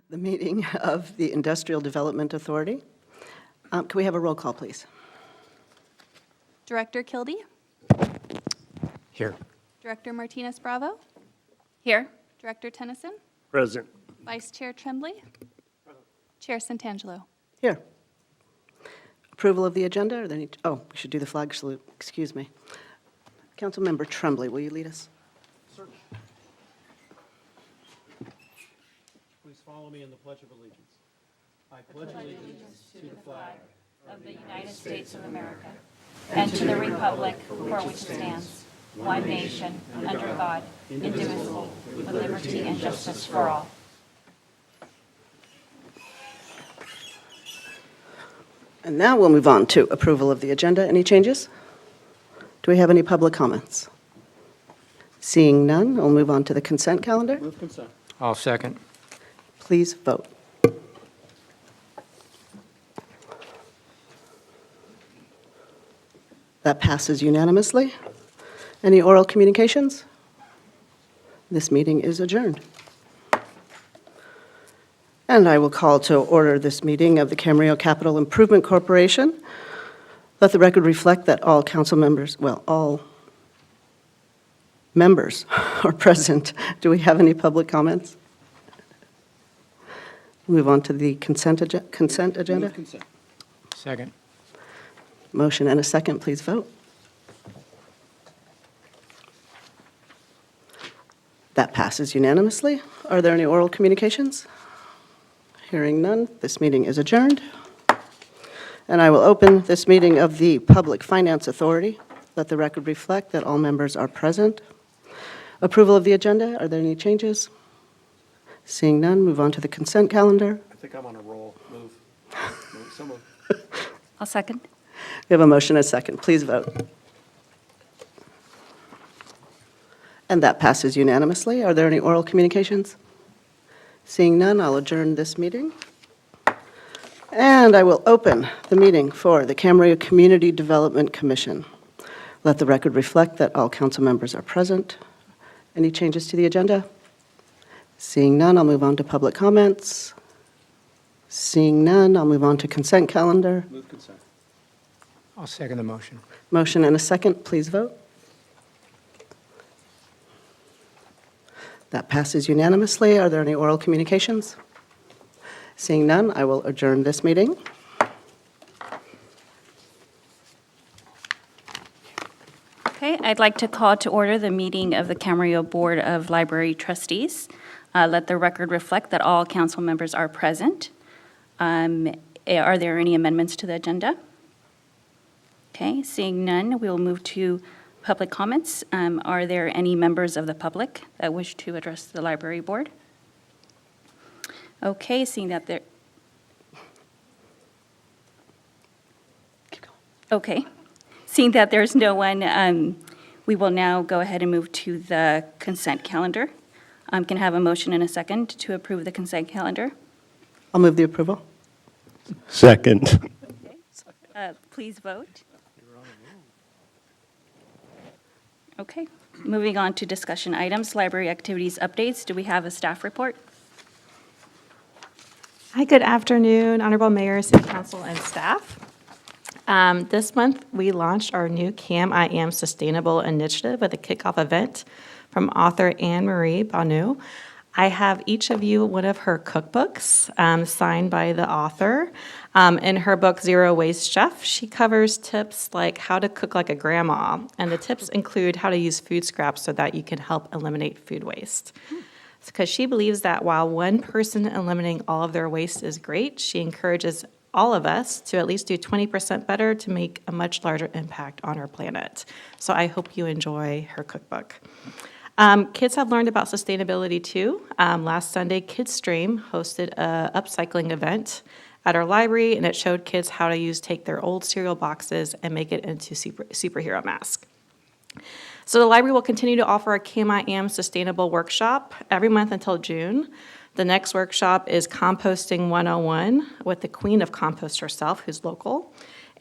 the meeting of the Industrial Development Authority. Can we have a roll call, please? Director Kildee? Here. Director Martinez-Bravo? Here. Director Tennyson? Present. Vice Chair Tremblay? Chair Santangelo? Here. Approval of the agenda? Are there any, we should do the flag salute. Excuse me. Councilmember Tremblay, will you lead us? Certainly. Please follow me in the Pledge of Allegiance. I pledge allegiance to the flag Of the United States of America, and to the republic for which it stands, one nation, under God, indivisible, with liberty and justice for all. And now we'll move on to approval of the agenda. Any changes? Do we have any public comments? Seeing none, we'll move on to the consent calendar. Move consent. I'll second. Please vote. That passes unanimously. Any oral communications? This meeting is adjourned. And I will call to order this meeting of the Camarillo Capital Improvement Corporation. Let the record reflect that all council members, all members are present. Do we have any public comments? Move on to the consent agenda. Move consent. Second. Motion and a second, please vote. That passes unanimously. Are there any oral communications? Hearing none, this meeting is adjourned. And I will open this meeting of the Public Finance Authority. Let the record reflect that all members are present. Approval of the agenda, are there any changes? Seeing none, move on to the consent calendar. I think I'm on a roll. Move. So move. I'll second. We have a motion and a second. Please vote. And that passes unanimously. Are there any oral communications? Seeing none, I'll adjourn this meeting. And I will open the meeting for the Camarillo Community Development Commission. Let the record reflect that all council members are present. Any changes to the agenda? Seeing none, I'll move on to public comments. Seeing none, I'll move on to consent calendar. Move consent. I'll second the motion. Motion and a second, please vote. That passes unanimously. Are there any oral communications? Seeing none, I will adjourn this meeting. Okay, I'd like to call to order the meeting of the Camarillo Board of Library Trustees. Let the record reflect that all council members are present. Are there any amendments to the agenda? Okay, seeing none, we will move to public comments. Are there any members of the public that wish to address the library board? Okay, seeing that there... Okay, seeing that there's no one, we will now go ahead and move to the consent calendar. Can I have a motion and a second to approve the consent calendar? I'll move the approval. Second. Please vote. Okay, moving on to discussion items, library activities updates. Do we have a staff report? Hi, good afternoon, Honorable Mayor, City Council, and staff. This month, we launched our new CAM I Am Sustainable Initiative with a kickoff event from author Anne Marie Banu. I have each of you one of her cookbooks signed by the author. In her book, Zero Waste Chef, she covers tips like how to cook like a grandma, and the tips include how to use food scraps so that you can help eliminate food waste. Because she believes that while one person eliminating all of their waste is great, she encourages all of us to at least do 20% better to make a much larger impact on our planet. So I hope you enjoy her cookbook. Kids have learned about sustainability too. Last Sunday, Kids Stream hosted an upcycling event at our library, and it showed kids how to take their old cereal boxes and make it into superhero masks. So the library will continue to offer a CAM I Am Sustainable workshop every month until June. The next workshop is Composting 101 with the Queen of Compost herself, who's local,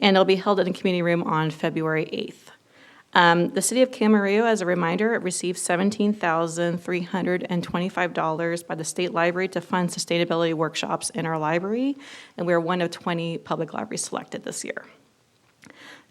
and it'll be held in the community room on February 8th. The city of Camarillo, as a reminder, it received $17,325 by the state library to fund sustainability workshops in our library, and we are one of 20 public libraries selected this year.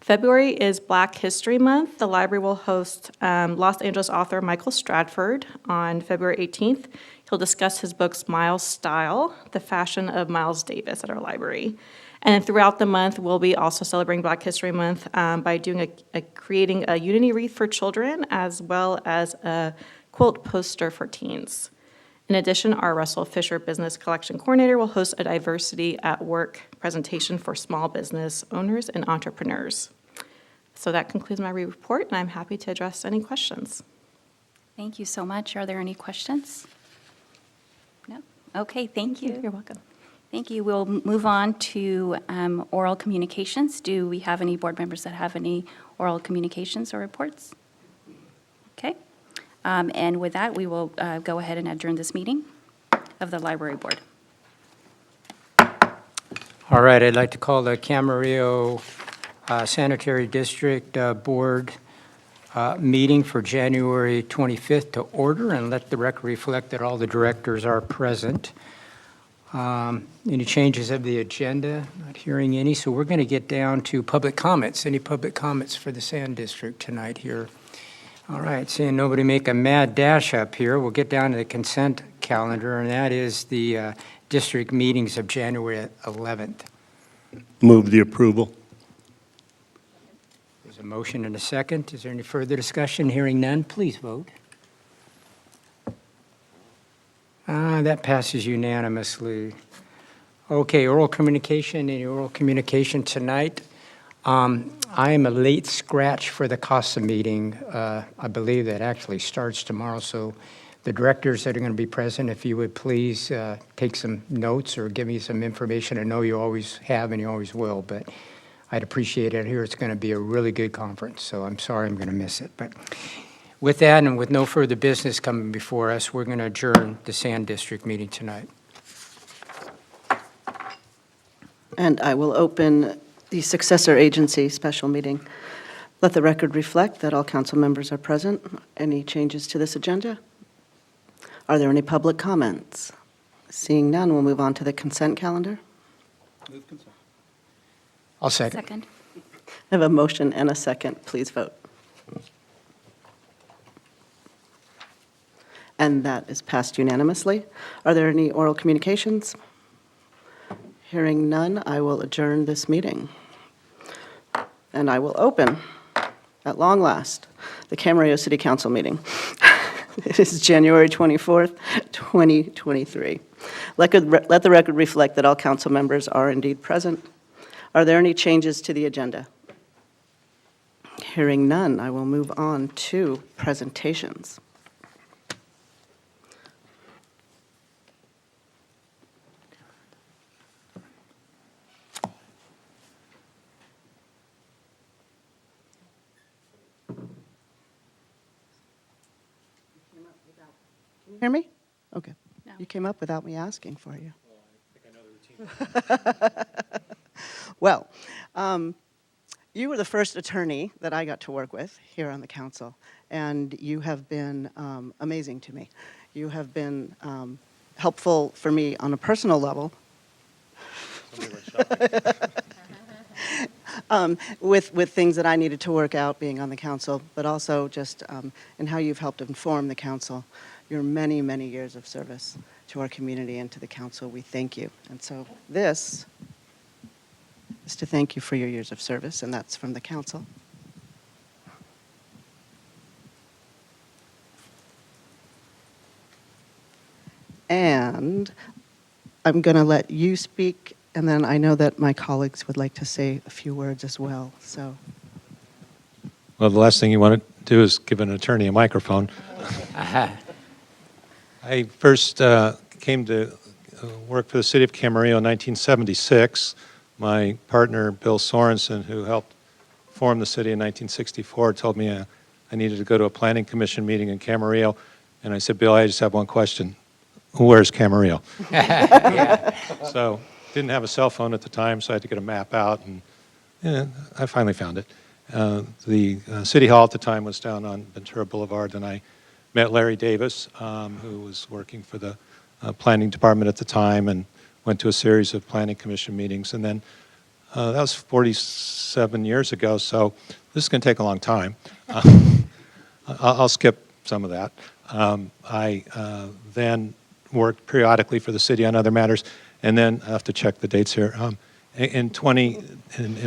February is Black History Month. The library will host Los Angeles author Michael Stratford on February 18th. He'll discuss his book, Miles' Style, The Fashion of Miles Davis at our library. And throughout the month, we'll be also celebrating Black History Month by doing creating a Unity wreath for children, as well as a quilt poster for teens. In addition, our Russell Fisher Business Collection Coordinator will host a Diversity at Work presentation for small business owners and entrepreneurs. So that concludes my report, and I'm happy to address any questions. Thank you so much. Are there any questions? No? Okay, thank you. You're welcome. Thank you. We'll move on to oral communications. Do we have any board members that have any oral communications or reports? Okay. And with that, we will go ahead and adjourn this meeting of the library board. All right, I'd like to call the Camarillo Sanitary District Board meeting for January 25th to order, and let the record reflect that all the directors are present. Any changes of the agenda? Not hearing any, so we're going to get down to public comments. Any public comments for the Sand District tonight here? All right, seeing nobody make a mad dash up here, we'll get down to the consent calendar, and that is the district meetings of January 11th. Move the approval. There's a motion and a second. Is there any further discussion? Hearing none, please vote. That passes unanimously. Okay, oral communication. Any oral communication tonight? I am a late scratch for the CASA meeting. I believe that actually starts tomorrow, so the directors that are going to be present, if you would please take some notes or give me some information. I know you always have and you always will, but I'd appreciate it. I hear it's going to be a really good conference, so I'm sorry I'm going to miss it. But with that, and with no further business coming before us, we're going to adjourn the Sand District meeting tonight. And I will open the successor agency special meeting. Let the record reflect that all council members are present. Any changes to this agenda? Are there any public comments? Seeing none, we'll move on to the consent calendar. Move consent. I'll second. Second. I have a motion and a second. Please vote. And that is passed unanimously. Are there any oral communications? Hearing none, I will adjourn this meeting. And I will open, at long last, the Camarillo City Council meeting. It is January 24th, 2023. Let the record reflect that all council members are indeed present. Are there any changes to the agenda? Hearing none, I will move on to presentations. Can you hear me? Okay. No. You came up without me asking for you. Well, you were the first attorney that I got to work with here on the council, and you have been amazing to me. You have been helpful for me on a personal level. With things that I needed to work out being on the council, but also just in how you've helped inform the council. Your many, many years of service to our community and to the council, we thank you. And so this is to thank you for your years of service, and that's from the council. And I'm going to let you speak, and then I know that my colleagues would like to say a few words as well. So, Well, the last thing you want to do is give an attorney a microphone. I first came to work for the city of Camarillo in 1976. My partner, Bill Sorensen, who helped form the city in 1964, told me I needed to go to a planning commission meeting in Camarillo. And I said, Bill, I just have one question. Where's Camarillo? So didn't have a cell phone at the time, so I had to get a map out, and I finally found it. The City Hall at the time was down on Ventura Boulevard, and I met Larry Davis, who was working for the Planning Department at the time, and went to a series of Planning Commission meetings. And then that was 47 years ago, so this is going to take a long time. I'll skip some of that. I then worked periodically for the city on other matters, and then I have to check the dates here. In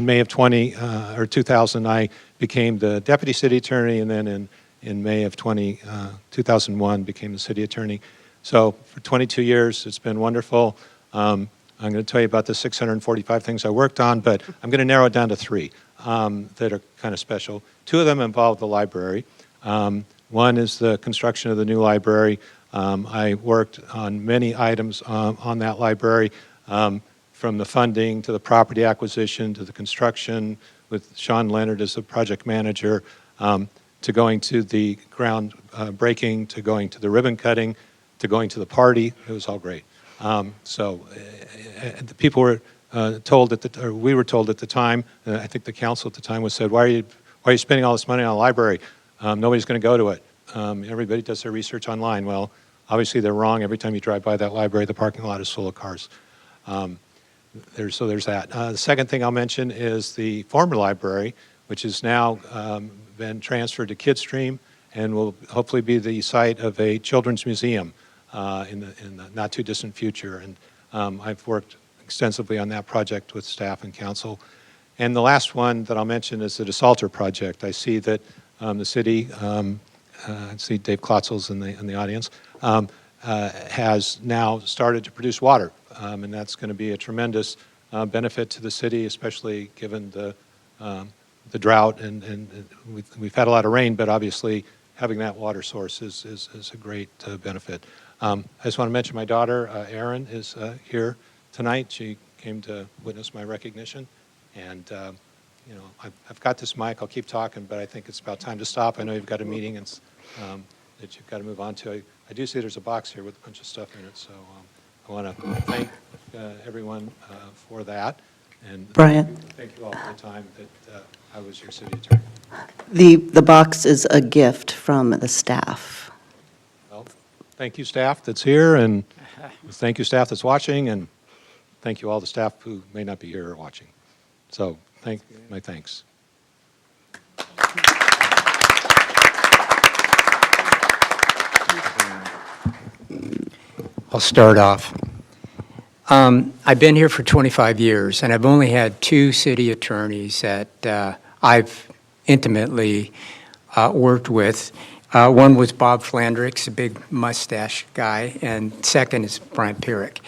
May of 2000, I became the deputy city attorney, and then in May of 2001 became the city attorney. So for 22 years, it's been wonderful. I'm going to tell you about the 645 things I worked on, but I'm going to narrow it down to 3 that are kind of special. 2 of them involve the library. One is the construction of the new library. I worked on many items on that library, from the funding to the property acquisition to the construction, with Sean Leonard as the project manager, to going to the ground breaking, to going to the ribbon cutting, to going to the party. It was all great. The people were told or we were told at the time, I think the council at the time was said, why are you spending all this money on a library? Nobody's going to go to it. Everybody does their research online. Well, obviously they're wrong. Every time you drive by that library, the parking lot is full of cars. There's that. The second thing I'll mention is the former library, which has now been transferred to Kidstream and will hopefully be the site of a children's museum in the not too distant future. And I've worked extensively on that project with staff and council. And the last one that I'll mention is the DeSalter project. I see that the city, I see Dave Klotzel's in the audience, has now started to produce water. And that's going to be a tremendous benefit to the city, especially given the drought. And we've had a lot of rain, but obviously having that water source is a great benefit. I just want to mention my daughter, Erin, is here tonight. She came to witness my recognition. And, I've got this mic. I'll keep talking, but I think it's about time to stop. I know you've got a meeting that you've got to move on to. I do see there's a box here with a bunch of stuff in it, so I want to thank everyone for that. And Brian? Thank you all for the time that I was your city attorney. The box is a gift from the staff. Well, thank you, staff that's here, and thank you, staff that's watching, and thank you all the staff who may not be here or watching. So, my thanks. I'll start off. I've been here for 25 years, and I've only had 2 city attorneys that I've intimately worked with. One was Bob Flandrix, a big mustache guy, and second is Brian Pierrick.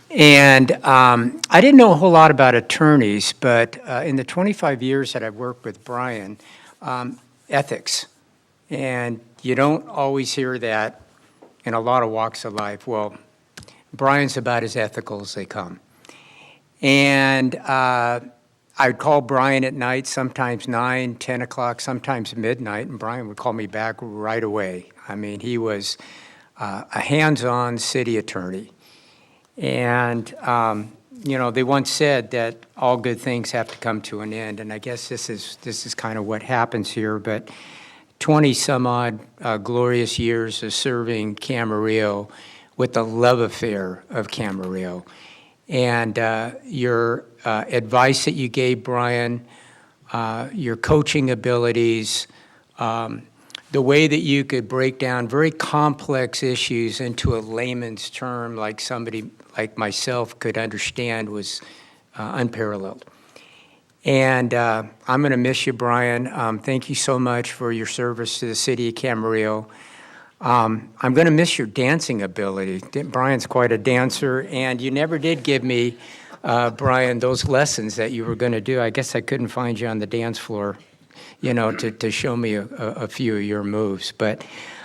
And I didn't know a whole lot about attorneys, but in the 25 years that I've worked with Brian, ethics, and you don't always hear that in a lot of walks of life. Well, Brian's about as ethical as they come. And I'd call Brian at night, sometimes 9, 10 o'clock, sometimes midnight, and Brian would call me back right away. I mean, he was a hands-on city attorney. And, they once said that all good things have to come to an end, and I guess this is kind of what happens here. But 20-some-odd glorious years of serving Camarillo with the love affair of Camarillo. And your advice that you gave Brian, your coaching abilities, the way that you could break down very complex issues into a layman's term like somebody like myself could understand was unparalleled. And I'm going to miss you, Brian. Thank you so much for your service to the city of Camarillo. I'm going to miss your dancing ability. Brian's quite a dancer, and you never did give me, Brian, those lessons that you were going to do. I guess I couldn't find you on the dance floor, to show me a few of your moves. But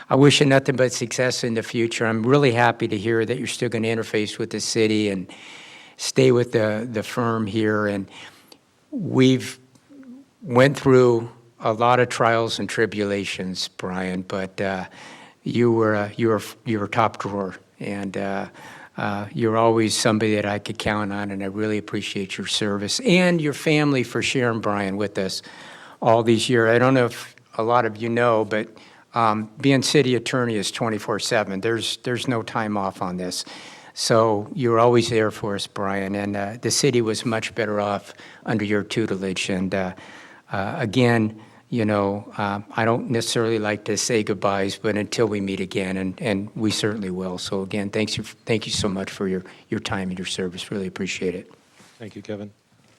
I wish you nothing but success in the future. I'm really happy to hear that you're still going to interface with the city and stay with the firm here. And we've went through a lot of trials and tribulations, Brian, but you were top drawer, and you're always somebody that I could count on, and I really appreciate your service and your family for sharing Brian with us all these years. I don't know if a lot of you know, but being city attorney is 24/7. There's no time off on this. So you're always there for us, Brian, and the city was much better off under your tutelage. And again, you know, I don't necessarily like to say goodbyes, but until we meet again, and we certainly will. So again, thank you so much for your time and your service. Really appreciate it. Thank you, Kevin.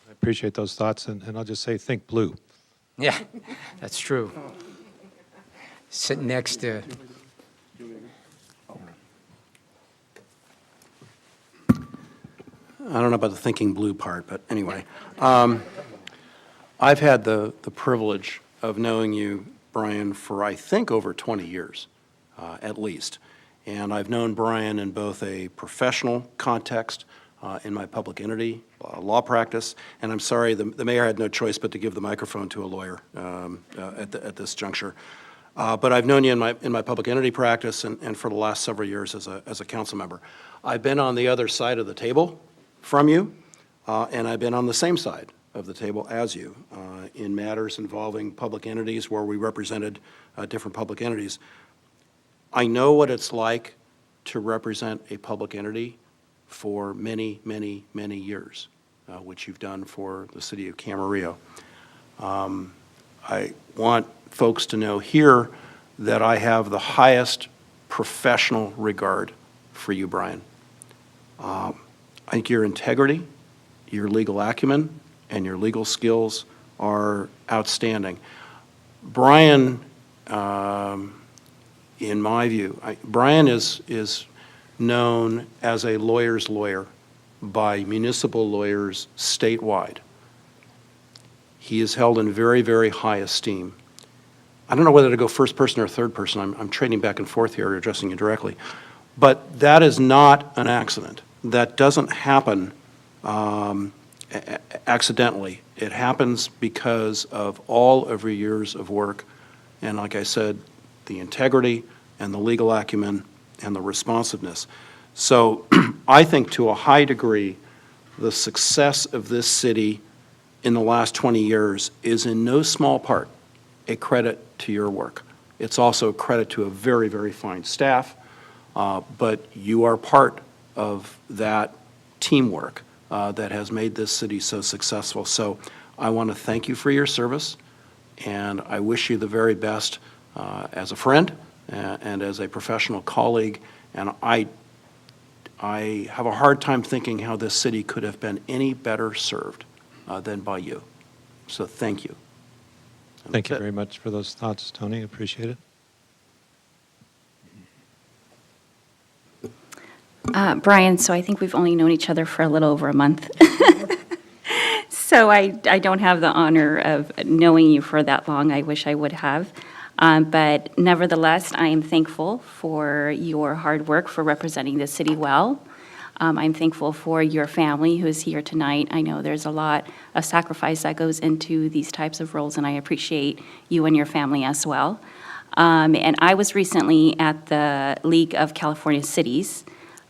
I appreciate those thoughts, and I'll just say, think blue. Yeah, that's true. Sitting next to, I don't know about the thinking blue part, but anyway. I've had the privilege of knowing you, Brian, for I think over 20 years, at least. And I've known Brian in both a professional context, in my public entity, law practice, and I'm sorry, the mayor had no choice but to give the microphone to a lawyer at this juncture. But I've known you in my public entity practice and for the last several years as a council member. I've been on the other side of the table from you, and I've been on the same side of the table as you in matters involving public entities where we represented different public entities. I know what it's like to represent a public entity for many, many, many years, which you've done for the city of Camarillo. I want folks to know here that I have the highest professional regard for you, Brian. I think your integrity, your legal acumen, and your legal skills are outstanding. Brian, in my view, Brian is known as a lawyer's lawyer by municipal lawyers statewide. He is held in very, very high esteem. I don't know whether to go first person or third person. I'm trading back and forth here, addressing you directly. But that is not an accident. That doesn't happen accidentally. It happens because of all of your years of work. And like I said, the integrity and the legal acumen and the responsiveness. So I think to a high degree, the success of this city in the last 20 years is in no small part a credit to your work. It's also a credit to a very, very fine staff, but you are part of that teamwork that has made this city so successful. So I want to thank you for your service, and I wish you the very best as a friend and as a professional colleague. And I have a hard time thinking how this city could have been any better served than by you. So thank you. And Thank you that's it. very much for those thoughts, Tony. Appreciate it. Brian, so I think we've only known each other for a little over a month. So I don't have the honor of knowing you for that long. I wish I would have. But nevertheless, I am thankful for your hard work for representing the city well. I'm thankful for your family who is here tonight. I know there's a lot of sacrifice that goes into these types of roles, and I appreciate you and your family as well. And I was recently at the League of California Cities,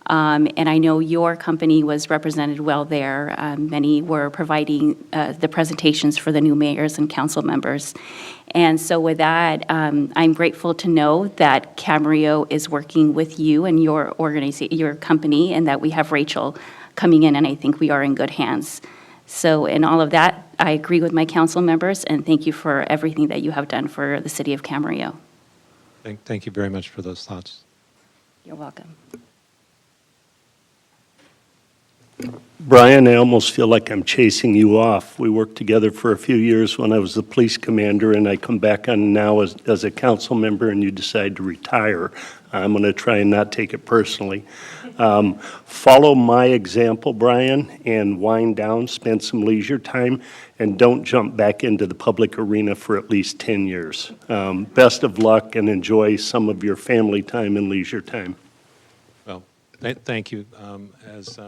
and I know your company was represented well there. Many were providing the presentations for the new mayors and council members. And so with that, I'm grateful to know that Camarillo is working with you and your organization, your company, and that we have Rachel coming in, and I think we are in good hands. So in all of that, I agree with my council members, and thank you for everything that you have done for the city of Camarillo. Thank you very much for those thoughts. You're welcome. Brian, I almost feel like I'm chasing you off. We worked together for a few years when I was the police commander, and I come back on now as a council member, and you decide to retire. I'm going to try and not take it personally. Follow my example, Brian, and wind down, spend some leisure time, and don't jump back into the public arena for at least 10 years. Best of luck, and enjoy some of your family time and leisure time. Well, thank you. As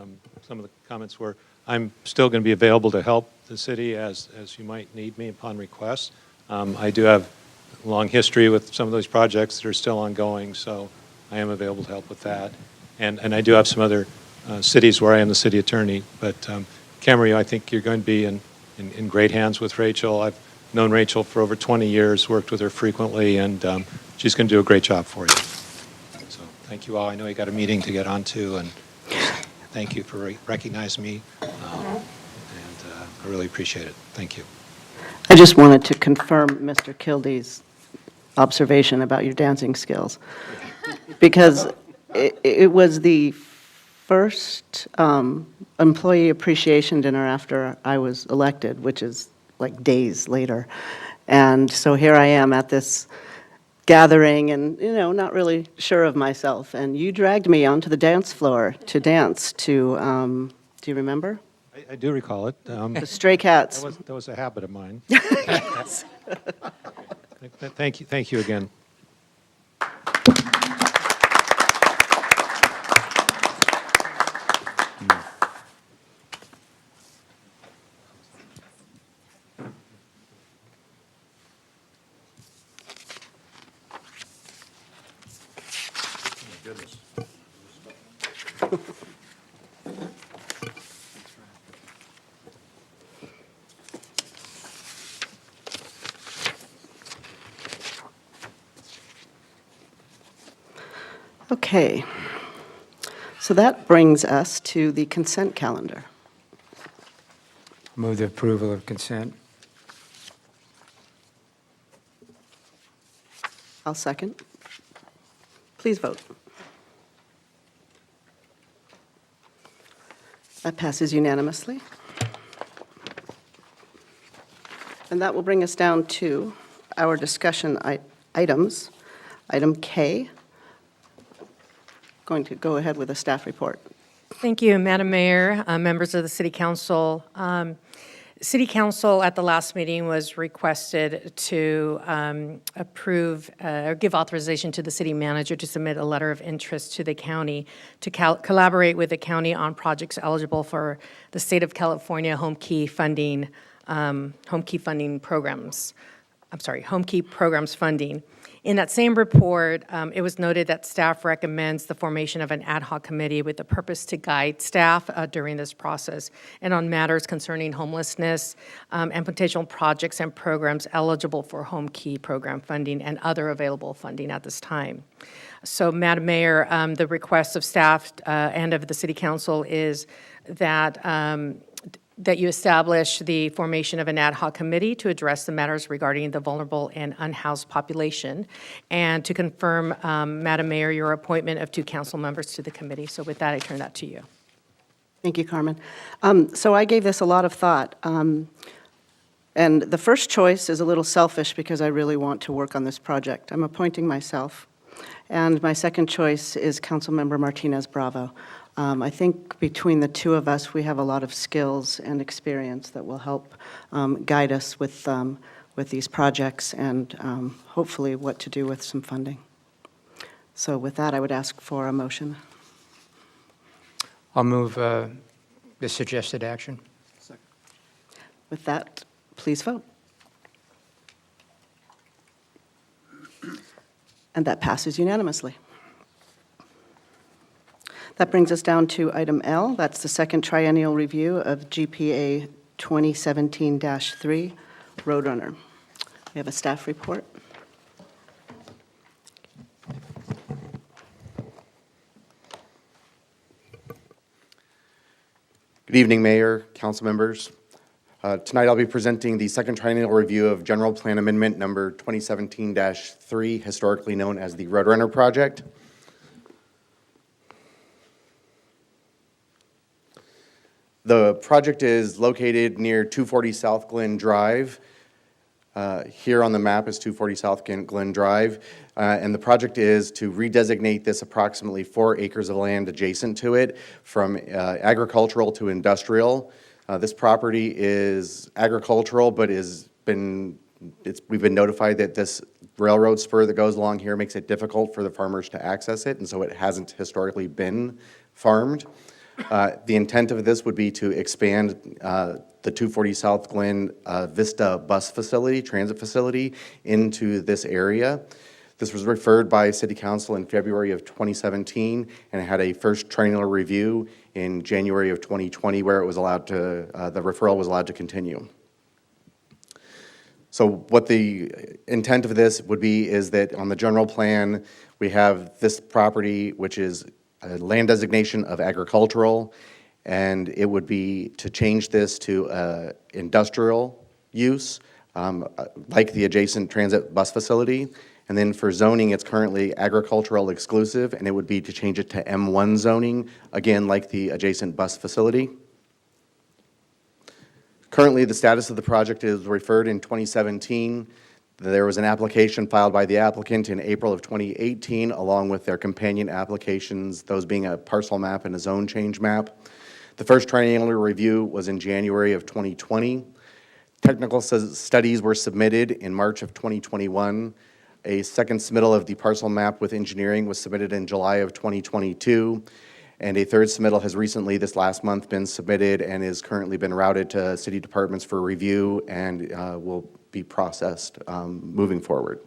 some of the comments were, I'm still going to be available to help the city as you might need me upon request. I do have a long history with some of those projects that are still ongoing, so I am available to help with that. And I do have some other cities where I am the city attorney. But Camarillo, I think you're going to be in great hands with Rachel. I've known Rachel for over 20 years, worked with her frequently, and she's going to do a great job for you. So thank you all. I know you got a meeting to get onto, and thank you for recognizing me, and I really appreciate it. Thank you. I just wanted to confirm Mr. Kildee's observation about your dancing skills, because it was the first employee appreciation dinner after I was elected, which is like days later. And so here I am at this gathering and, not really sure of myself. And you dragged me onto the dance floor to dance to, do you remember? I do recall it. The Stray Cats. That was a habit of mine. Thank you again. Okay. So that brings us to the consent calendar. Move the approval of consent. I'll second. Please vote. That passes unanimously. And that will bring us down to our discussion items. Item K. Going to go ahead with a staff report. Thank you, Madam Mayor, members of the City Council. City Council at the last meeting was requested to approve or give authorization to the city manager to submit a letter of interest to the county to collaborate with the county on projects eligible for the state of California home key programs. Home key programs funding. In that same report, it was noted that staff recommends the formation of an ad hoc committee with the purpose to guide staff during this process and on matters concerning homelessness and potential projects and programs eligible for home key program funding and other available funding at this time. So, Madam Mayor, the request of staff and of the City Council is that you establish the formation of an ad hoc committee to address the matters regarding the vulnerable and unhoused population, and to confirm, Madam Mayor, your appointment of 2 council members to the committee. So with that, I turn that to you. Thank you, Carmen. So I gave this a lot of thought. And the first choice is a little selfish because I really want to work on this project. I'm appointing myself. And my second choice is Councilmember Martinez Bravo. I think between the two of us, we have a lot of skills and experience that will help guide us with these projects and hopefully what to do with some funding. So with that, I would ask for a motion. I'll move the suggested action. With that, please vote. And that passes unanimously. That brings us down to item L. That's the second triennial review of GPA 2017-3, Roadrunner. We have a staff report. Good evening, Mayor, council members. Tonight I'll be presenting the second triennial review of General Plan Amendment number 2017-3, historically known as the Roadrunner Project. The project is located near 240 South Glen Drive. Here on the map is 240 South Glen Drive, and the project is to redesignate this approximately 4 acres of land adjacent to it from agricultural to industrial. This property is agricultural, but we've been notified that this railroad spur that goes along here makes it difficult for the farmers to access it, and so it hasn't historically been farmed. The intent of this would be to expand the 240 South Glen Vista bus facility, transit facility, into this area. This was referred by City Council in February of 2017, and it had a first triennial review in January of 2020 where it was allowed to, the referral was allowed to continue. So what the intent of this would be is that on the general plan, we have this property, which is a land designation of agricultural, and it would be to change this to industrial use, like the adjacent transit bus facility. And then for zoning, it's currently agricultural exclusive, and it would be to change it to M1 zoning, again, like the adjacent bus facility. Currently, the status of the project is referred in 2017. There was an application filed by the applicant in April of 2018, along with their companion applications, those being a parcel map and a zone change map. The first triennial review was in January of 2020. Technical studies were submitted in March of 2021. A second submittal of the parcel map with engineering was submitted in July of 2022. And a third submittal has recently, this last month, been submitted and is currently been routed to city departments for review and will be processed moving forward.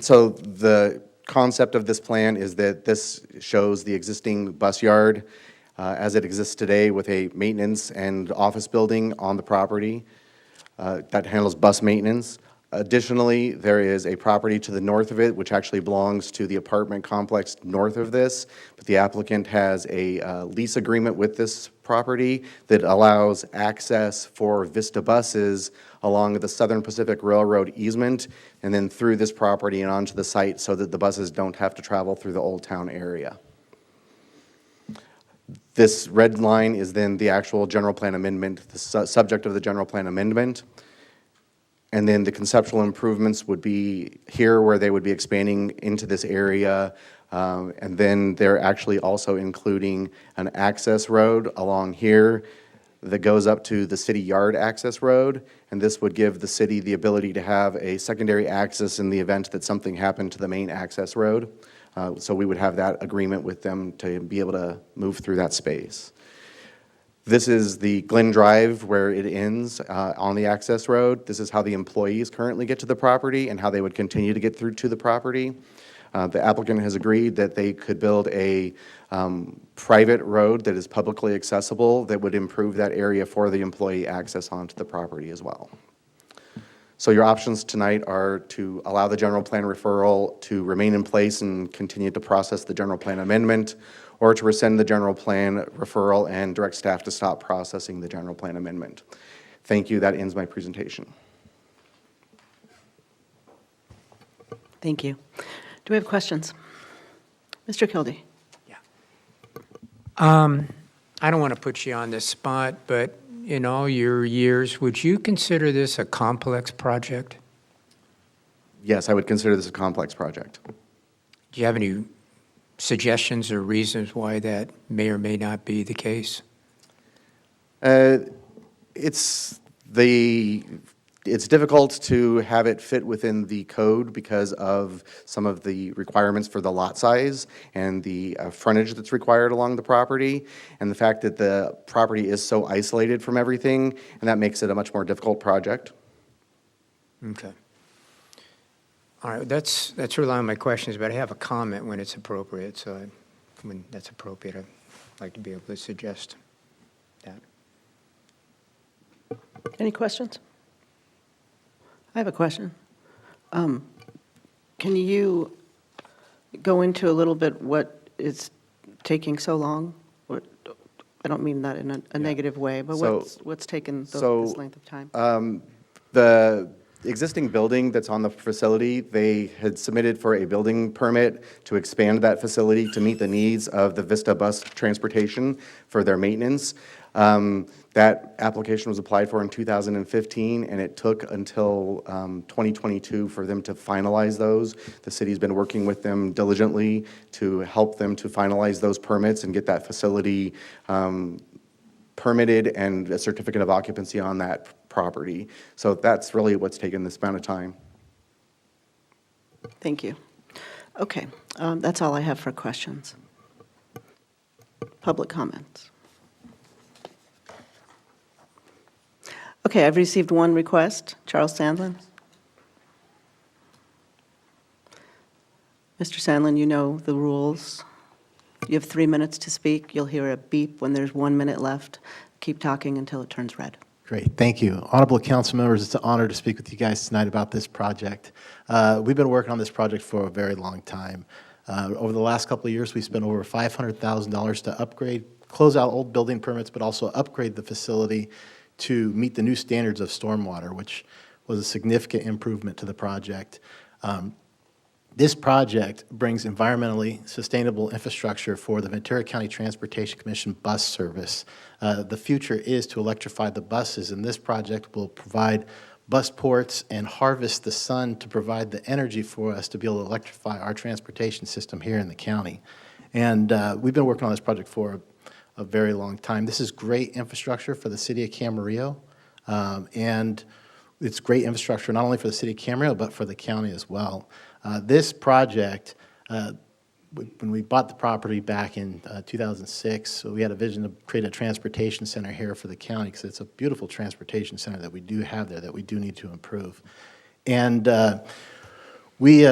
So the concept of this plan is that this shows the existing bus yard as it exists today with a maintenance and office building on the property that handles bus maintenance. Additionally, there is a property to the north of it, which actually belongs to the apartment complex north of this, but the applicant has a lease agreement with this property that allows access for Vista buses along the Southern Pacific Railroad easement, and then through this property and onto the site so that the buses don't have to travel through the Old Town area. This red line is then the actual general plan amendment, the subject of the general plan amendment. And then the conceptual improvements would be here where they would be expanding into this area. And then they're actually also including an access road along here that goes up to the city yard access road. And this would give the city the ability to have a secondary access in the event that something happened to the main access road. So we would have that agreement with them to be able to move through that space. This is the Glen Drive where it ends on the access road. This is how the employees currently get to the property and how they would continue to get through to the property. The applicant has agreed that they could build a private road that is publicly accessible that would improve that area for the employee access onto the property as well. So your options tonight are to allow the general plan referral to remain in place and continue to process the general plan amendment, or to rescind the general plan referral and direct staff to stop processing the general plan amendment. Thank you. That ends my presentation. Thank you. Do we have questions? Mr. Kildee? I don't want to put you on the spot, but in all your years, would you consider this a complex project? Yes, I would consider this a complex project. Do you have any suggestions or reasons why that may or may not be the case? It's difficult to have it fit within the code because of some of the requirements for the lot size and the frontage that's required along the property, and the fact that the property is so isolated from everything, and that makes it a much more difficult project. Okay. All right, that's really all my questions, but I have a comment when it's appropriate, so when that's appropriate, I'd like to be able to suggest that. Any questions? I have a question. Can you go into a little bit what is taking so long? I don't mean that in a negative way, but what's taken this length of time? The existing building that's on the facility, they had submitted for a building permit to expand that facility to meet the needs of the Vista bus transportation for their maintenance. That application was applied for in 2015, and it took until 2022 for them to finalize those. The city's been working with them diligently to help them to finalize those permits and get that facility permitted and a certificate of occupancy on that property. So that's really what's taken this amount of time. Thank you. Okay, that's all I have for questions. Public comments. Okay, I've received one request. Charles Sandlin. Mr. Sandlin, you know the rules. You have 3 minutes to speak. You'll hear a beep when there's 1 minute left. Keep talking until it turns red. Great, thank you. Honorable council members, it's an honor to speak with you guys tonight about this project. We've been working on this project for a very long time. Over the last couple of years, we spent over $500,000 to upgrade, close out old building permits, but also upgrade the facility to meet the new standards of stormwater, which was a significant improvement to the project. This project brings environmentally sustainable infrastructure for the Ventura County Transportation Commission bus service. The future is to electrify the buses, and this project will provide bus ports and harvest the sun to provide the energy for us to be able to electrify our transportation system here in the county. And we've been working on this project for a very long time. This is great infrastructure for the city of Camarillo, and it's great infrastructure not only for the city of Camarillo, but for the county as well. This project, when we bought the property back in 2006, so we had a vision to create a transportation center here for the county, because it's a beautiful transportation center that we do have there that we do need to improve. And we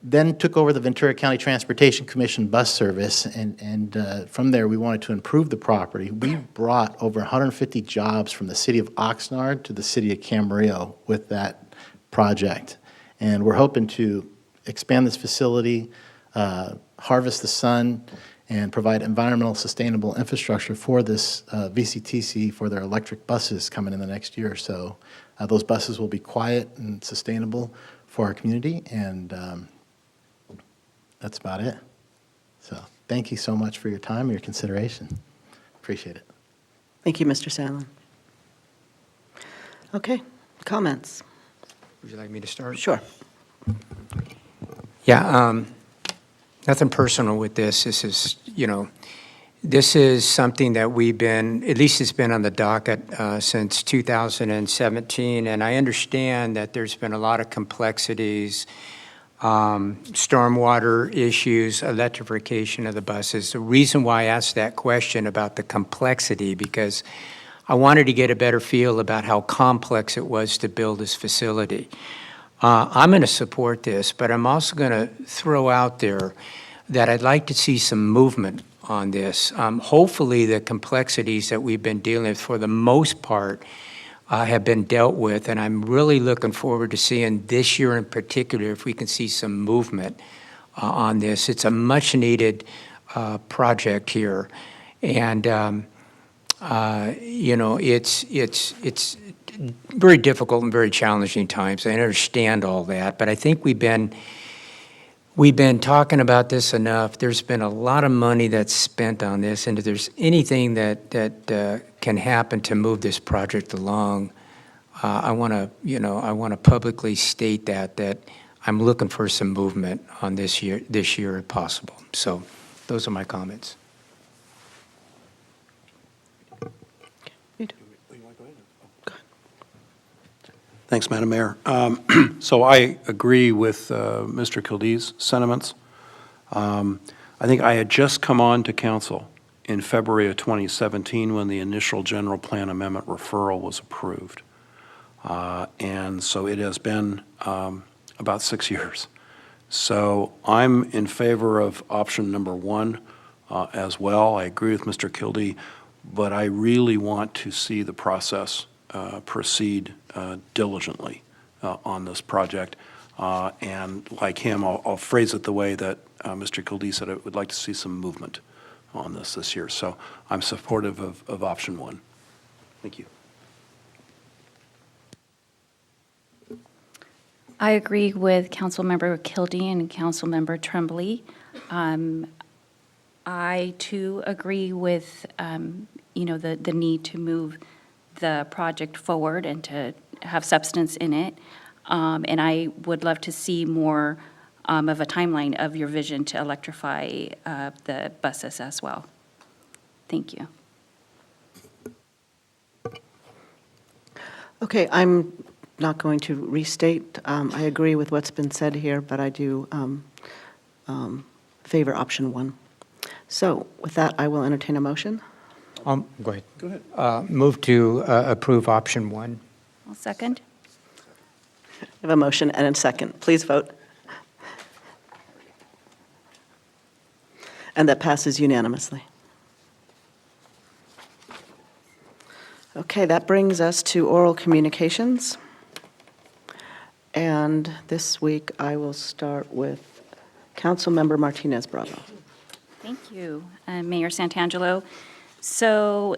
then took over the Ventura County Transportation Commission bus service, and from there we wanted to improve the property. We brought over 150 jobs from the city of Oxnard to the city of Camarillo with that project. And we're hoping to expand this facility, harvest the sun, and provide environmental sustainable infrastructure for this VCTC for their electric buses coming in the next year or so. Those buses will be quiet and sustainable for our community, and that's about it. So thank you so much for your time and your consideration. Appreciate it. Thank you, Mr. Sandlin. Okay, comments? Would you like me to start? Sure. Yeah, nothing personal with this. This is, this is something that we've been, at least it's been on the docket since 2017, and I understand that there's been a lot of complexities, stormwater issues, electrification of the buses. The reason why I asked that question about the complexity, because I wanted to get a better feel about how complex it was to build this facility. I'm going to support this, but I'm also going to throw out there that I'd like to see some movement on this. Hopefully the complexities that we've been dealing with for the most part have been dealt with, and I'm really looking forward to seeing this year in particular if we can see some movement on this. It's a much-needed project here, and it's very difficult and very challenging times. I understand all that, but I think we've been talking about this enough. There's been a lot of money that's spent on this, and if there's anything that can happen to move this project along, I want to publicly state that I'm looking for some movement on this year if possible. So those are my comments. Thanks, Madam Mayor. So I agree with Mr. Kildee's sentiments. I think I had just come on to council in February of 2017 when the initial general plan amendment referral was approved. And so it has been about 6 years. So I'm in favor of option number one as well. I agree with Mr. Kildee, but I really want to see the process proceed diligently on this project. And like him, I'll phrase it the way that Mr. Kildee said I would like to see some movement on this year. So I'm supportive of option one. Thank you. I agree with Councilmember Kildee and Councilmember Tremblay. I too agree with the need to move the project forward and to have substance in it. And I would love to see more of a timeline of your vision to electrify the buses as well. Thank you. Okay, I'm not going to restate. I agree with what's been said here, but I do favor option one. So with that, I will entertain a motion. Go ahead. Go ahead. Move to approve option one. I'll second. I have a motion and a second. Please vote. And that passes unanimously. Okay. Okay, that brings us to oral communications. And this week, I will start with Councilmember Martinez Bravo. Thank you, Mayor Santangelo. So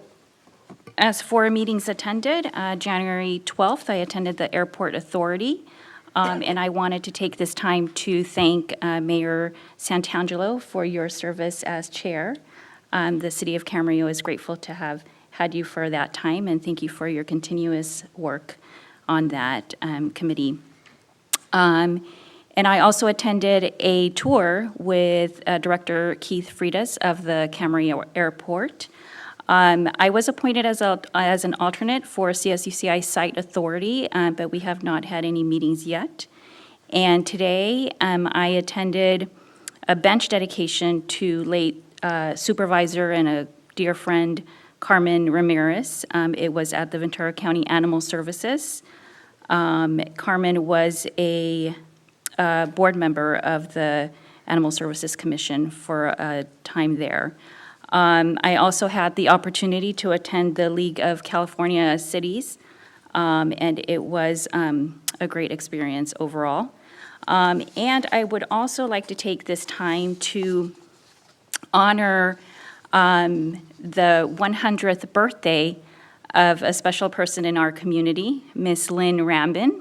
as for meetings attended, January 12th, I attended the Airport Authority, and I wanted to take this time to thank Mayor Santangelo for your service as chair. The city of Camarillo is grateful to have had you for that time, and thank you for your continuous work on that committee. And I also attended a tour with Director Keith Freitas of the Camarillo Airport. I was appointed as an alternate for CSUCI Site Authority, but we have not had any meetings yet. And today, I attended a bench dedication to late supervisor and a dear friend, Carmen Ramirez. It was at the Ventura County Animal Services. Carmen was a board member of the Animal Services Commission for a time there. I also had the opportunity to attend the League of California Cities, and it was a great experience overall. And I would also like to take this time to honor the 100th birthday of a special person in our community, Miss Lynn Rambin.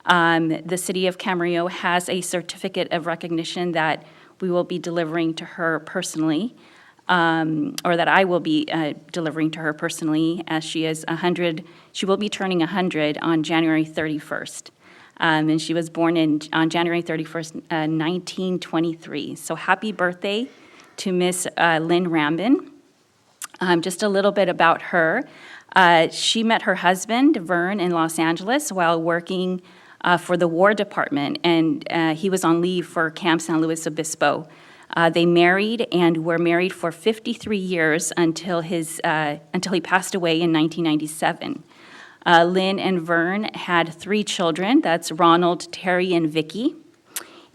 The city of Camarillo has a certificate of recognition that we will be delivering to her personally, or that I will be delivering to her personally, as she is 100. She will be turning 100 on January 31st. And she was born on January 31st, 1923. So happy birthday to Miss Lynn Rambin. Just a little bit about her. She met her husband, Vern, in Los Angeles while working for the War Department, and he was on leave for Camp San Luis Obispo. They married and were married for 53 years until he passed away in 1997. Lynn and Vern had 3 children. That's Ronald, Terry, and Vicky.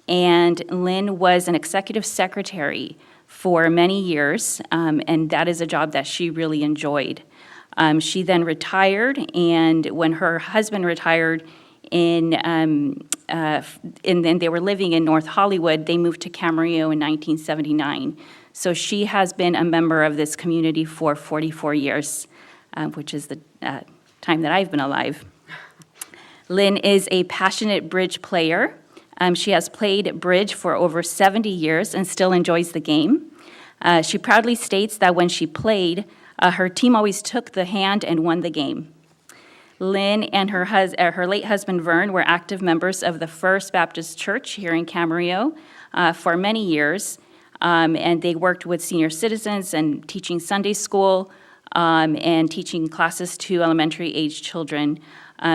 And Lynn was an executive secretary for many years, and that is a job that she really enjoyed. She then retired, and when her husband retired, and then they were living in North Hollywood, they moved to Camarillo in 1979. So she has been a member of this community for 44 years, which is the time that I've been alive. Lynn is a passionate bridge player. She has played bridge for over 70 years and still enjoys the game. She proudly states that when she played, her team always took the hand and won the game. Lynn and her late husband, Vern, were active members of the First Baptist Church here in Camarillo for many years, and they worked with senior citizens and teaching Sunday school and teaching classes to elementary-age children.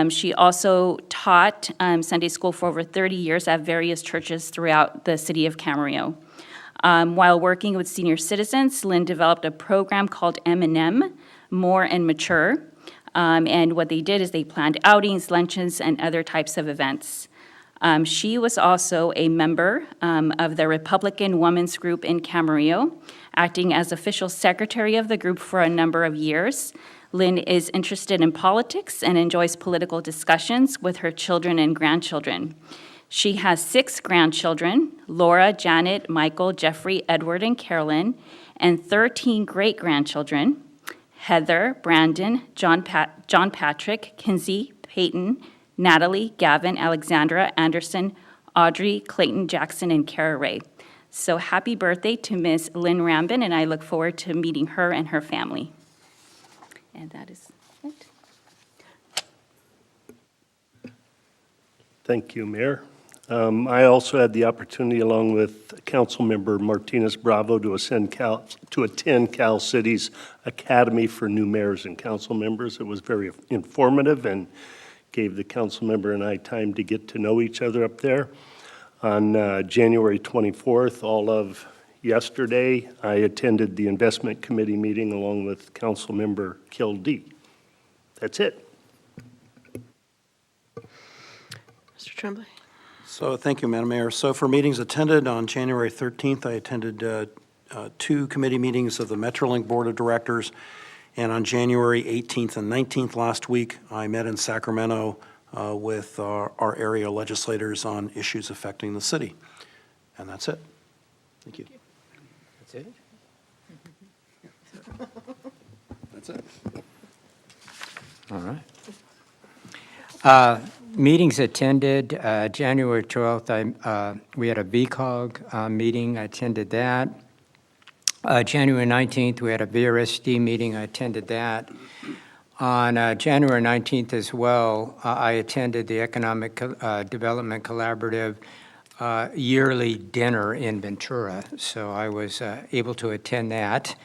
She also taught Sunday school for over 30 years at various churches throughout the city of Camarillo. While working with senior citizens, Lynn developed a program called M&M, More and Mature. And what they did is they planned outings, luncheons, and other types of events. She was also a member of the Republican Women's Group in Camarillo, acting as official secretary of the group for a number of years. Lynn is interested in politics and enjoys political discussions with her children and grandchildren. She has 6 grandchildren, Laura, Janet, Michael, Jeffrey, Edward, and Carolyn, and 13 great-grandchildren, Heather, Brandon, John Patrick, Kinsey, Peyton, Natalie, Gavin, Alexandra, Anderson, Audrey, Clayton, Jackson, and Kara Ray. So happy birthday to Miss Lynn Rambin, and I look forward to meeting her and her family. And that is it. Thank you, Mayor. I also had the opportunity, along with Councilmember Martinez Bravo, to attend Cal City's Academy for New Mayors and Council Members. It was very informative and gave the council member and I time to get to know each other up there. On January 24th, all of yesterday, I attended the Investment Committee meeting along with Councilmember Kildee. That's it. Mr. Tremblay? So thank you, Madam Mayor. So for meetings attended, on January 13th, I attended 2 committee meetings of the Metrolink Board of Directors And on January 18th and 19th last week, I met in Sacramento with our area legislators on issues affecting the city. And that's it. Thank you. That's it? That's it. All right. Meetings attended, January 12th, we had a VCOG meeting, I attended that. January 19th, we had a VRSD meeting, I attended that. On January 19th as well, I attended the Economic Development Collaborative yearly dinner in Ventura, so I was able to attend that.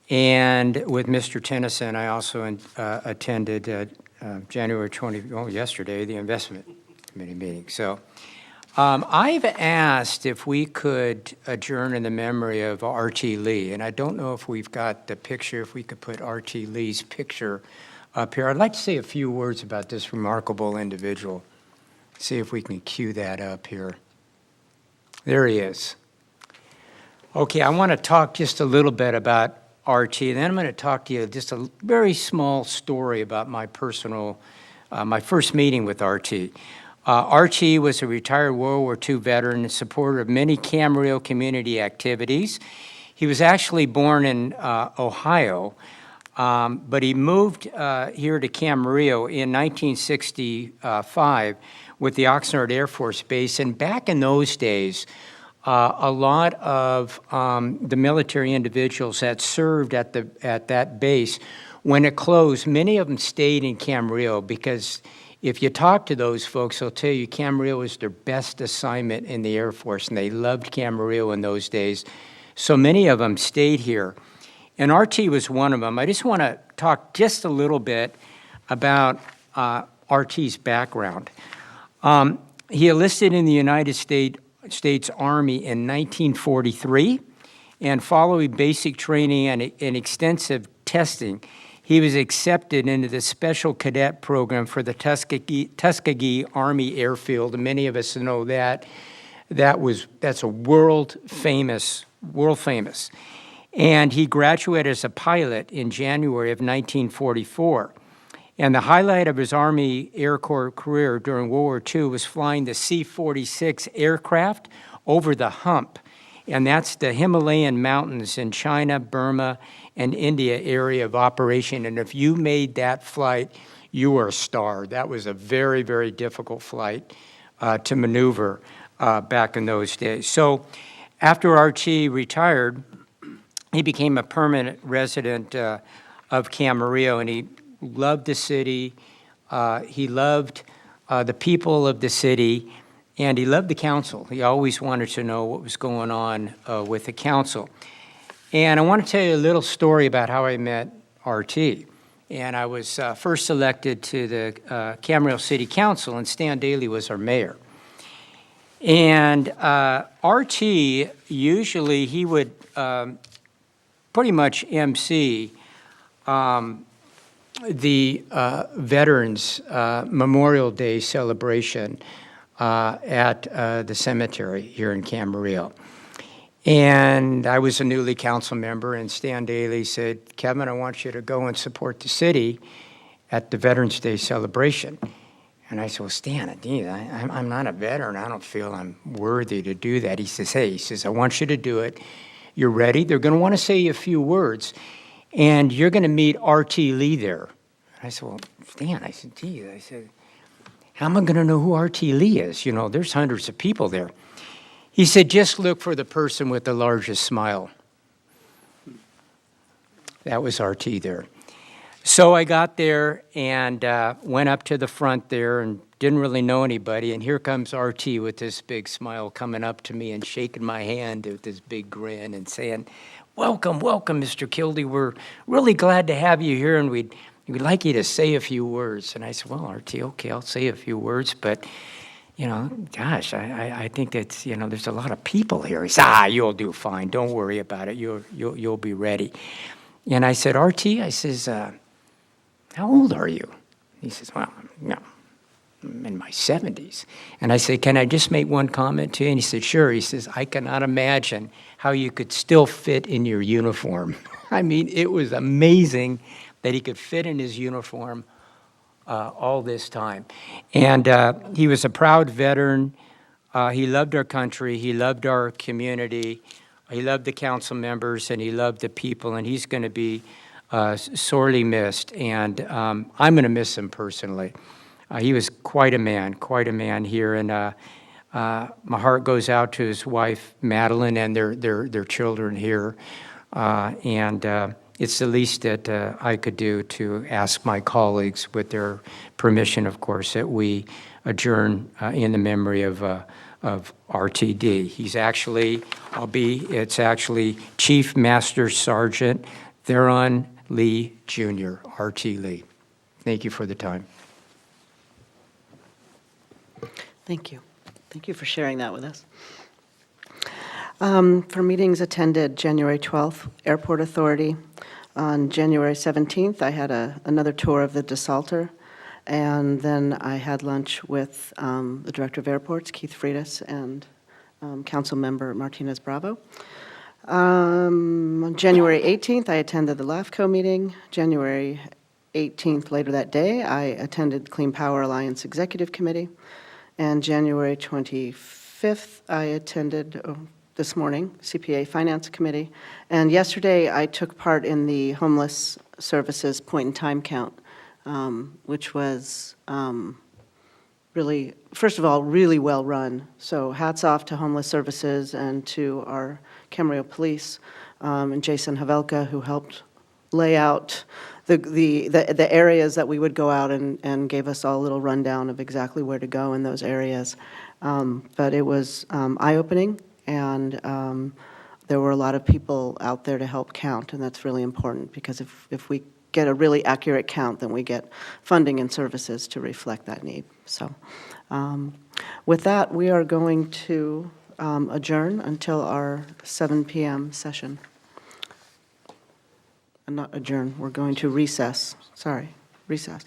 And with Mr. Tennyson, I also attended January 20, yesterday, the Investment Committee meeting. So I've asked if we could adjourn in the memory of R.T. Lee, and I don't know if we've got the picture, if we could put R.T. Lee's picture up here. I'd like to say a few words about this remarkable individual. See if we can cue that up here. There he is. Okay, I want to talk just a little bit about R.T., then I'm going to talk to you just a very small story about my personal, my first meeting with R.T. R.T. was a retired World War II veteran and supporter of many Camarillo community activities. He was actually born in Ohio, but he moved here to Camarillo in 1965 with the Oxnard Air Force Base, and back in those days, a lot of the military individuals that served at that base, when it closed, many of them stayed in Camarillo because if you talk to those folks, they'll tell you Camarillo was their best assignment in the Air Force, and they loved Camarillo in those days. So many of them stayed here, and RT was one of them. I just want to talk just a little bit about RT's background. He enlisted in the United States Army in 1943, and following basic training and extensive testing, he was accepted into the Special Cadet Program for the Tuskegee Army Airfield, and many of us know that. That's a world famous. And he graduated as a pilot in January of 1944. And the highlight of his Army Air Corps career during World War II was flying the C-46 aircraft over the hump. And that's the Himalayan mountains in China, Burma, and India area of operation. And if you made that flight, you were a star. That was a very, very difficult flight to maneuver back in those days. So after RT retired, he became a permanent resident of Camarillo, and he loved the city, he loved the people of the city, and he loved the council. He always wanted to know what was going on with the council. And I want to tell you a little story about how I met RT. And I was first elected to the Camarillo City Council, and Stan Daly was our mayor. And RT, usually he would pretty much MC the Veterans Memorial Day celebration at the cemetery here in Camarillo. And I was a newly council member, and Stan Daly said, "Kevin, I want you to go and support the city at the Veterans Day celebration." And I said, "Well, Stan, I'm not a veteran. I don't feel I'm worthy to do that." He says, "I want you to do it. You're ready. They're going to want to say a few words. And you're going to meet R.T. Lee there." And I said, "Well, Stan," I said, "how am I going to know who R.T. Lee is? You know, there's hundreds of people there." He said, "Just look for the person with the largest smile." That was R.T. there. So I got there and went up to the front there and didn't really know anybody. And here comes R.T. with this big smile coming up to me and shaking my hand with this big grin and saying, welcome, Mr. Kildee. We're really glad to have you here, and we'd like you to say a few words." And I said, "Well, RT, okay, I'll say a few words, but, gosh, I think that's, there's a lot of people here." He said, "You'll do fine. Don't worry about it. You'll be ready." And I said, "RT," I says, "how old are you?" He says, "Well, I'm in my 70s. And I said, can I just make one comment to you? And he said, sure. He says, I cannot imagine how you could still fit in your uniform. I mean, it was amazing that he could fit in his uniform all this time. And he was a proud veteran. He loved our country. He loved our community. He loved the council members, and he loved the people, and he's going to be sorely missed. And I'm going to miss him personally. He was quite a man here. And my heart goes out to his wife, Madeline, and their children here. It's the least that I could do to ask my colleagues, with their permission, of course, that we adjourn in the memory of RTD. It's actually Chief Master Sergeant Theron Lee Jr., RT Lee. Thank you for the time. Thank you. Thank you for sharing that with us. For meetings attended, January 12th, Airport Authority. On January 17th, I had another tour of the DeSalter, and then I had lunch with the Director of Airports, Keith Freitas, and Council Member Martinez Bravo. On January 18th, I attended the LAFCO meeting. January 18th, later that day, I attended Clean Power Alliance Executive Committee. And January 25th, I attended, this morning, CPA Finance Committee. And yesterday, I took part in the Homeless Services point-in-time count, which was really, first of all, really well run. So hats off to Homeless Services and to our Camarillo Police, and Jason Havelka, who helped lay out the areas that we would go out and gave us all a little rundown of exactly where to go in those areas. But it was eye-opening, and there were a lot of people out there to help count, and that's really important, because if we get a really accurate count, then we get funding and services to reflect that need. So with that, we are going to adjourn until our 7 p.m. session. Not adjourn, we're going to recess. Sorry, recess.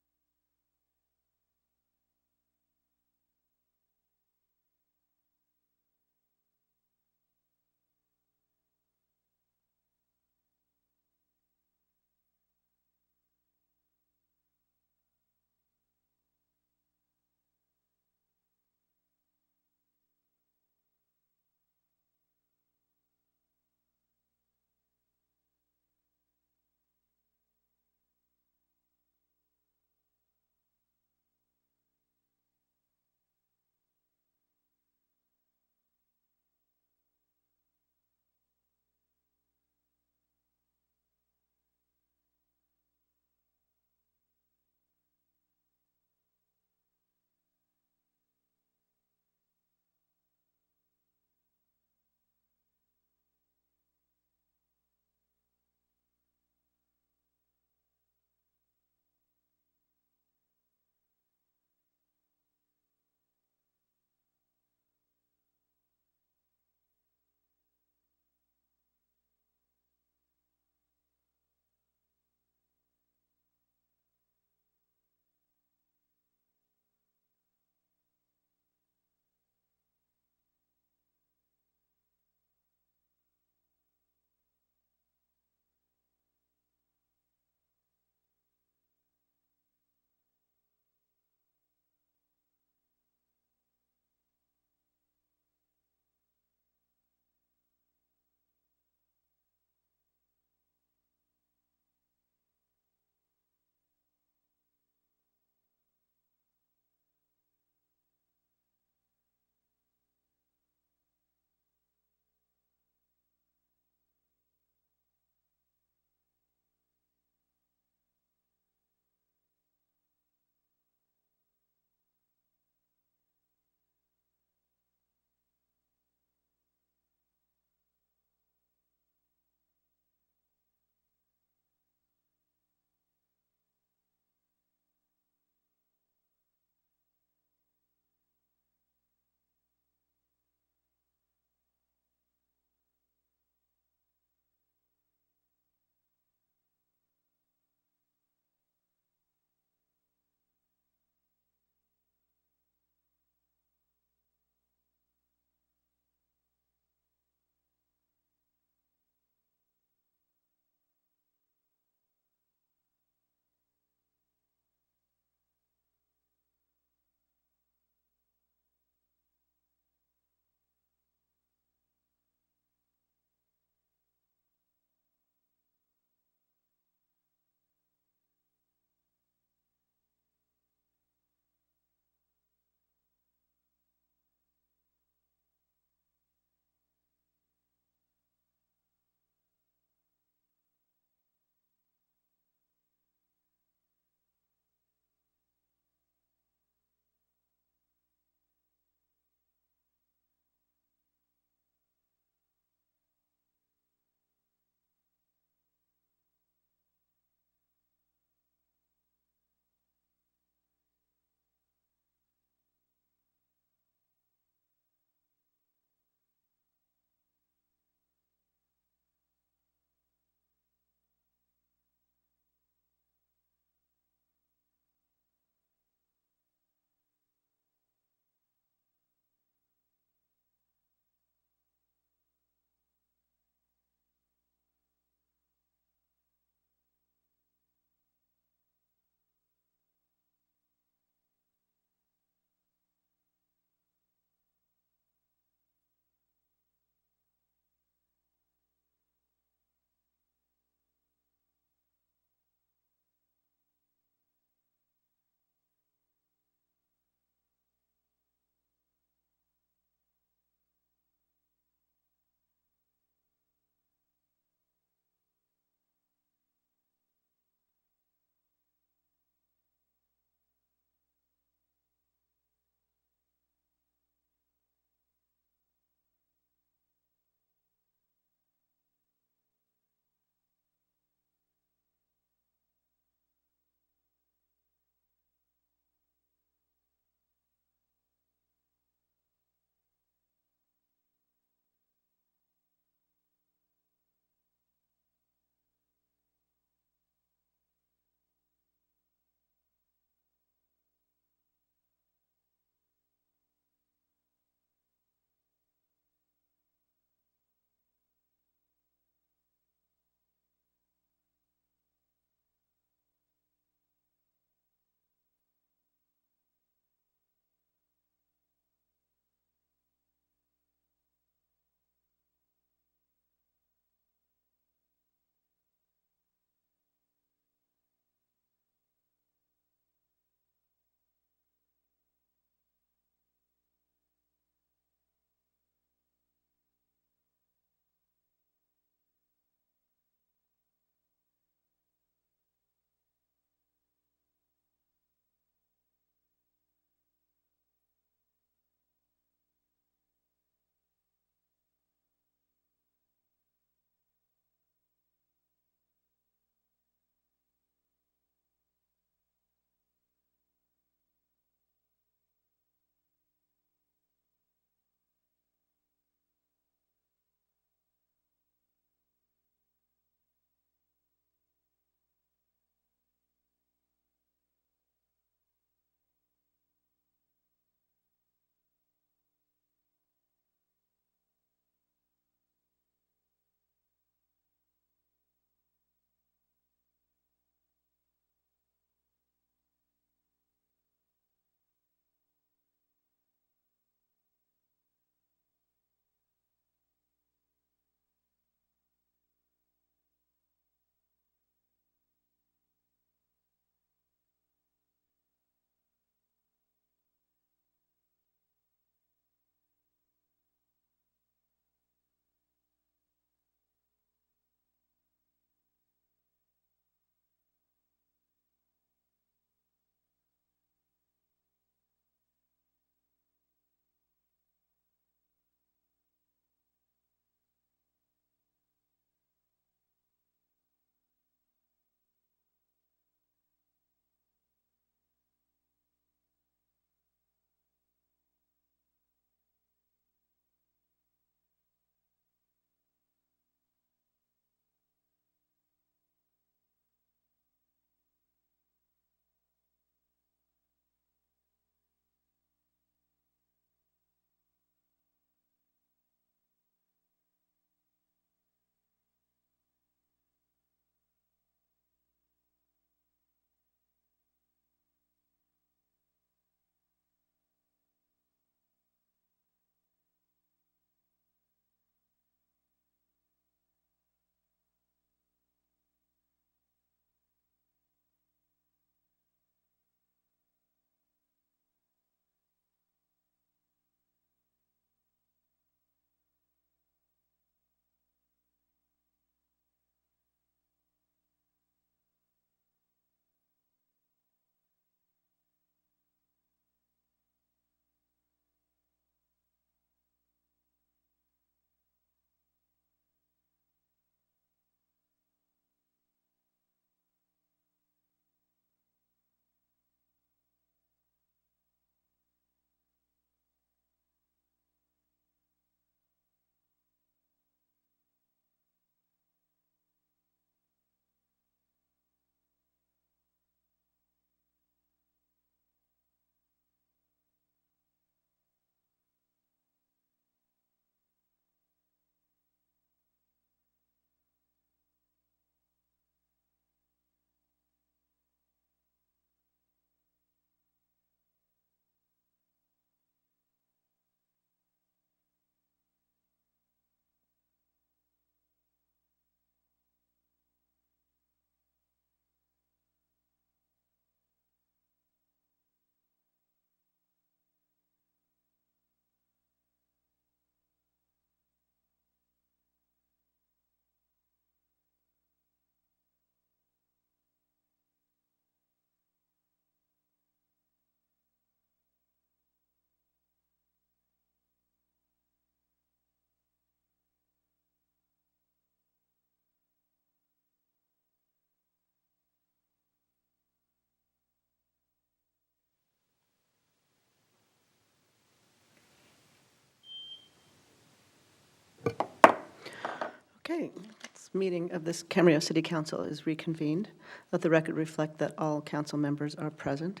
Okay, this meeting of this Camarillo City Council is reconvened. Let the record reflect that all council members are present.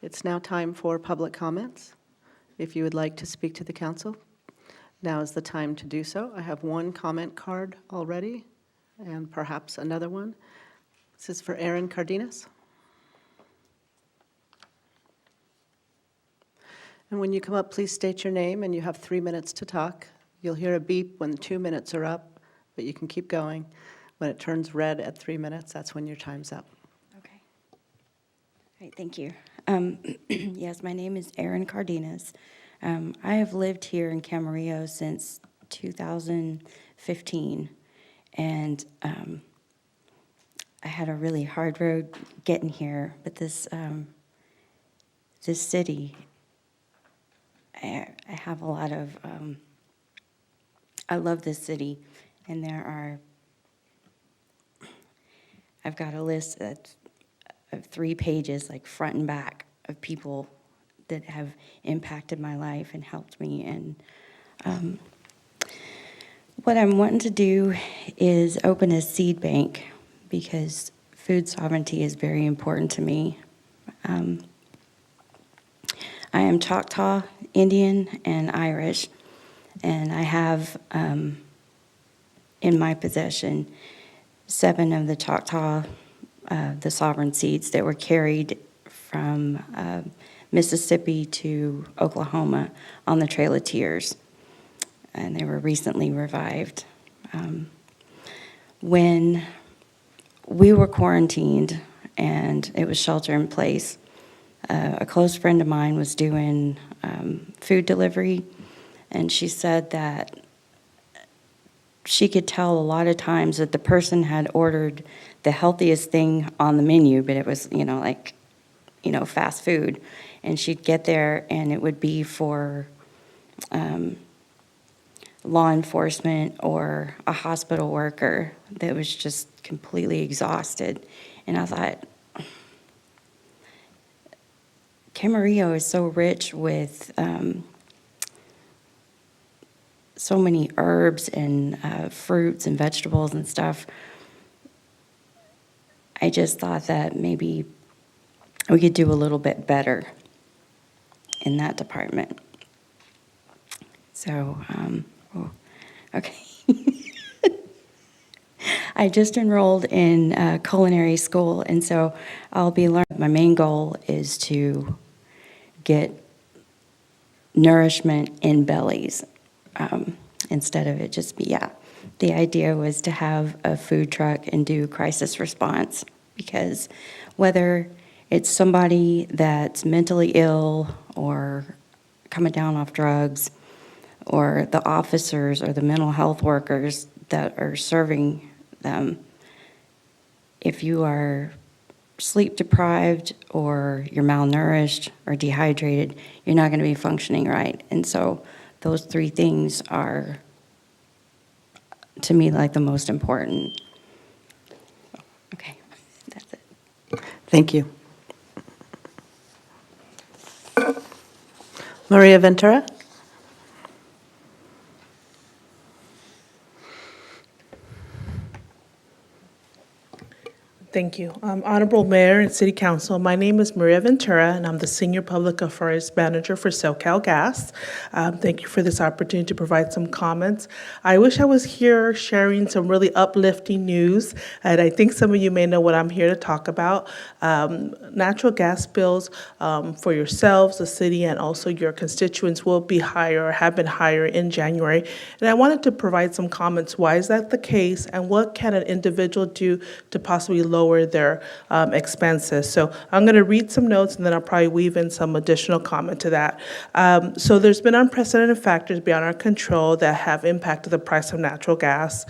It's now time for public comments. If you would like to speak to the council, now is the time to do so. I have one comment card already, and perhaps another one. This is for Aaron Cardenas. And when you come up, please state your name, and you have 3 minutes to talk. You'll hear a beep when 2 minutes are up, but you can keep going. When it turns red at 3 minutes, that's when your time's up. Okay. All right, thank you. Yes, my name is Erin Cardenas. I have lived here in Camarillo since 2015, and I had a really hard road getting here, but this city, I have a lot of, I love this city, and I've got a list of 3 pages, like front and back, of people that have impacted my life and helped me. And what I'm wanting to do is open a seed bank because food sovereignty is very important to me. I am Choctaw, Indian, and Irish, and I have in my possession 7 of the Choctaw, the sovereign seeds that were carried from Mississippi to Oklahoma on the Trail of Tears, and they were recently revived. When we were quarantined and it was shelter in place, a close friend of mine was doing food delivery, and she said that she could tell a lot of times that the person had ordered the healthiest thing on the menu, but it was, fast food. And she'd get there, and it would be for law enforcement or a hospital worker that was just completely exhausted. And I thought, Camarillo is so rich with so many herbs and fruits and vegetables and stuff. I just thought that maybe we could do a little bit better in that department. So, okay. I just enrolled in culinary school, and so I'll be learning. My main goal is to get nourishment in bellies instead of it just be, The idea was to have a food truck and do crisis response, because whether it's somebody that's mentally ill or coming down off drugs, or the officers or the mental health workers that are serving them, if you are sleep deprived or you're malnourished or dehydrated, you're not going to be functioning right. And so those 3 things are, to me, like the most important. Okay, that's it. Thank you. Maria Ventura? Thank you. Honorable Mayor and City Council, my name is Maria Ventura, and I'm the Senior Public Affairs Manager for SoCal Gas. Thank you for this opportunity to provide some comments. I wish I was here sharing some really uplifting news, and I think some of you may know what I'm here to talk about. Natural gas bills for yourselves, the city, and also your constituents will be higher or have been higher in January. And I wanted to provide some comments. Why is that the case, and what can an individual do to possibly lower their expenses? So I'm going to read some notes, and then I'll probably weave in some additional comment to that. So there's been unprecedented factors beyond our control that have impacted the price of natural gas.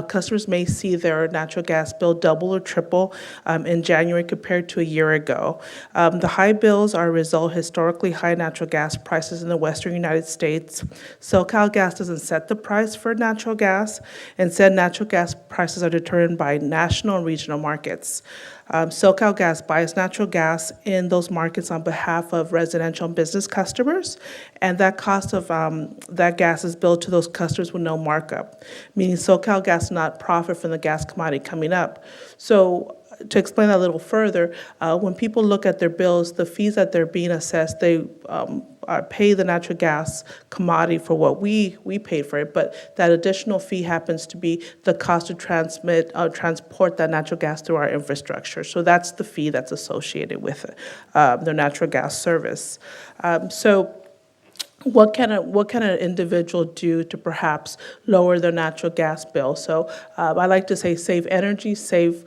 Customers may see their natural gas bill double or triple in January compared to a year ago. The high bills are a result of historically high natural gas prices in the western United States. SoCal Gas doesn't set the price for natural gas. Instead, natural gas prices are determined by national and regional markets. markets. SoCal Gas buys natural gas in those markets on behalf of residential and business customers, and that cost of that gas is billed to those customers with no markup, meaning SoCal Gas does not profit from the gas commodity coming up. So to explain that a little further, when people look at their bills, the fees that they're being assessed, they pay the natural gas commodity for what we paid for it, but that additional fee happens to be the cost to transport that natural gas through our infrastructure. So that's the fee that's associated with their natural gas service. So what can an individual do to perhaps lower their natural gas bill? So I like to say save energy, save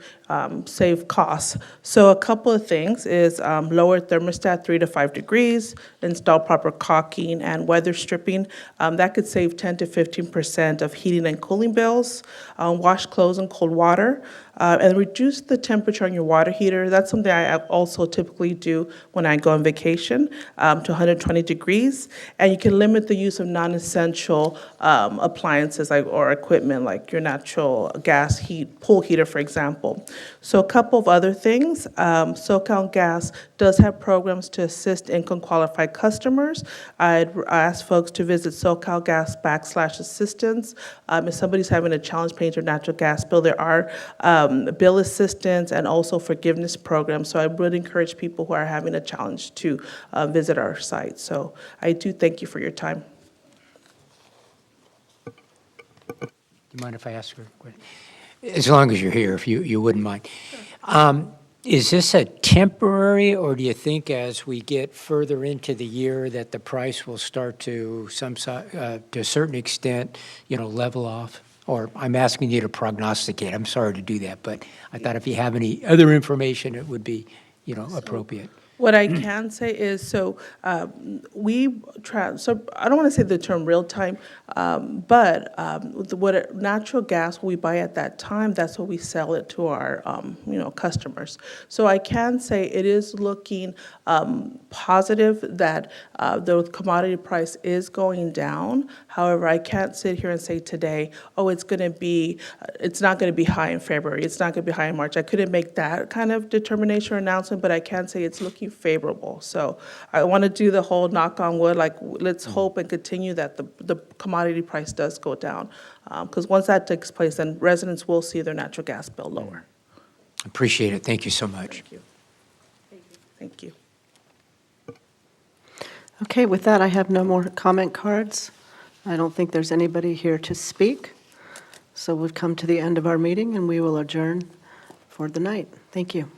costs. So a couple of things is lower thermostat 3 to 5 degrees, install proper caulking and weather stripping. That could save 10 to 15% of heating and cooling bills. Wash clothes in cold water. And reduce the temperature on your water heater. That's something I also typically do when I go on vacation to 120 degrees. And you can limit the use of non-essential appliances or equipment like your natural gas pool heater, for example. So a couple of other things. SoCal Gas does have programs to assist income-qualified customers. I'd ask folks to visit SoCal Gas /assistance. If somebody's having a challenge paying their natural gas bill, there are bill assistance and also forgiveness programs. So I would encourage people who are having a challenge to visit our site. So I do thank you for your time. Do you mind if I ask her a question? As long as you're here, if you wouldn't mind. Is this a temporary, or do you think as we get further into the year that the price will start to a certain extent, level off? Or I'm asking you to prognosticate. I'm sorry to do that, but I thought if you have any other information, it would be, appropriate. What I can say is, so I don't want to say the term real time, but natural gas we buy at that time, that's what we sell it to our, customers. So I can say it is looking positive that the commodity price is going down. However, I can't sit here and say today, it's not going to be high in February, it's not going to be high in March. I couldn't make that kind of determination or announcement, but I can say it's looking favorable. So I want to do the whole knock on wood, like let's hope and continue that the commodity price does go down. Because once that takes place, then residents will see their natural gas bill lower. Appreciate it. Thank you so much. Thank you. Thank you. Okay, with that, I have no more comment cards. I don't think there's anybody here to speak. So we've come to the end of our meeting, and we will adjourn for the night. Thank you.